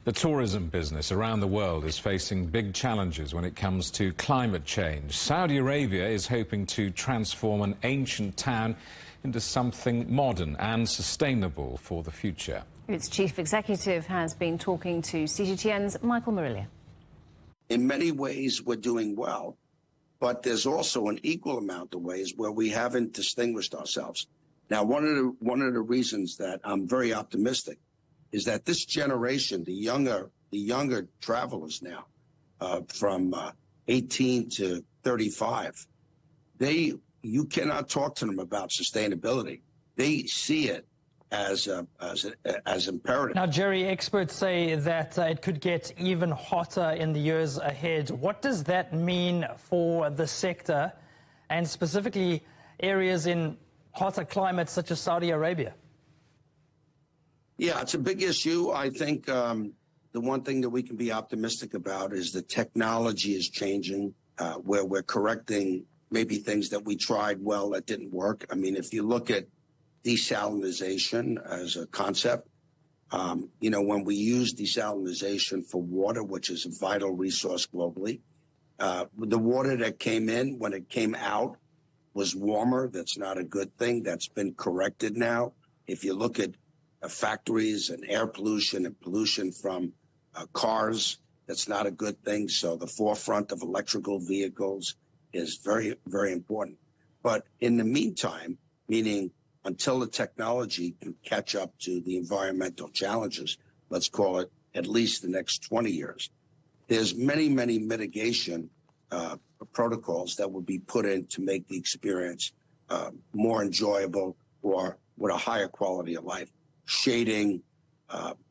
The tourism business around the world is facing big challenges when it comes to climate change. Saudi Arabia is hoping to transform an ancient town into something modern and sustainable for the future. Its chief executive has been talking to CGTN's Michael Murillia. In many ways, we're doing well, but there's also an equal amount of ways where we haven't distinguished ourselves. Now, one of the reasons that I'm very optimistic is that this generation, the younger travelers now, from 18 to 35, you cannot talk to them about sustainability. They see it as imperative. Now, Jerry, experts say that it could get even hotter in the years ahead. What does that mean for the sector, and specifically areas in hotter climates such as Saudi Arabia? Yeah, it's a big issue. I think the one thing that we can be optimistic about is the technology is changing, where we're correcting maybe things that we tried well that didn't work. I mean, if you look at desalination as a concept, when we use desalination for water, which is a vital resource globally, the water that came in when it came out was warmer. That's not a good thing. That's been corrected now. If you look at factories and air pollution and pollution from cars, that's not a good thing. So the forefront of electrical vehicles is very, very important. But in the meantime, meaning until the technology can catch up to the environmental challenges, let's call it at least the next 20 years, there's many, many mitigation protocols that would be put in to make the experience more enjoyable or with a higher quality of life. Shading,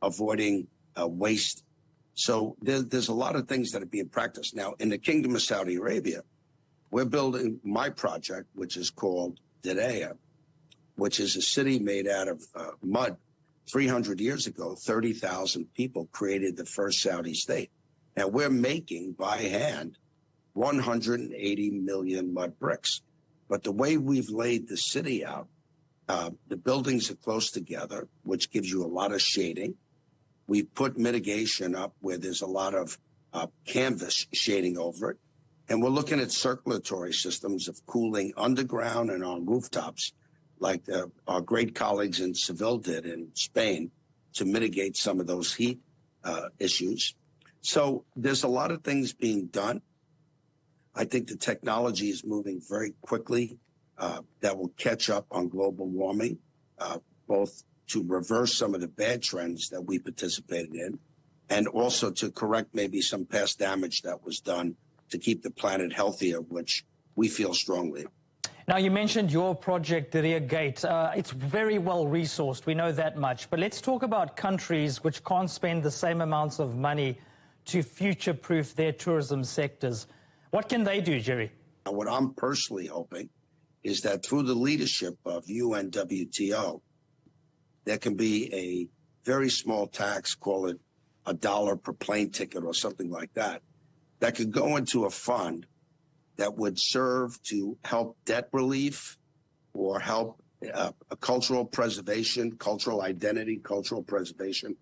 avoiding waste. So there's a lot of things that are being practiced. Now, in the Kingdom of Saudi Arabia, we're building my project, which is called Diriyah, which is a city made out of mud. 300 years ago, 30,000 people created the first Saudi state. Now, we're making, by hand, 180 million mud bricks. But the way we've laid the city out, the buildings are close together, which gives you a lot of shading. We put mitigation up where there's a lot of canvas shading over it. And we're looking at circulatory systems of cooling underground and on rooftops, like our great colleagues in Seville did in Spain, to mitigate some of those heat issues. So there's a lot of things being done. I think the technology is moving very quickly. That will catch up on global warming, both to reverse some of the bad trends that we participated in, and also to correct maybe some past damage that was done to keep the planet healthier, which we feel strongly. Now, you mentioned your project, Diriyah Gate. It's very well resourced, we know that much. But let's talk about countries which can't spend the same amounts of money to future-proof their tourism sectors. What can they do, Jerry? What I'm personally hoping is that through the leadership of UNWTO, there can be a very small tax, call it $1 per plane ticket or something like that, that could go into a fund that would serve to help debt relief or help cultural preservation, cultural identity, cultural preservation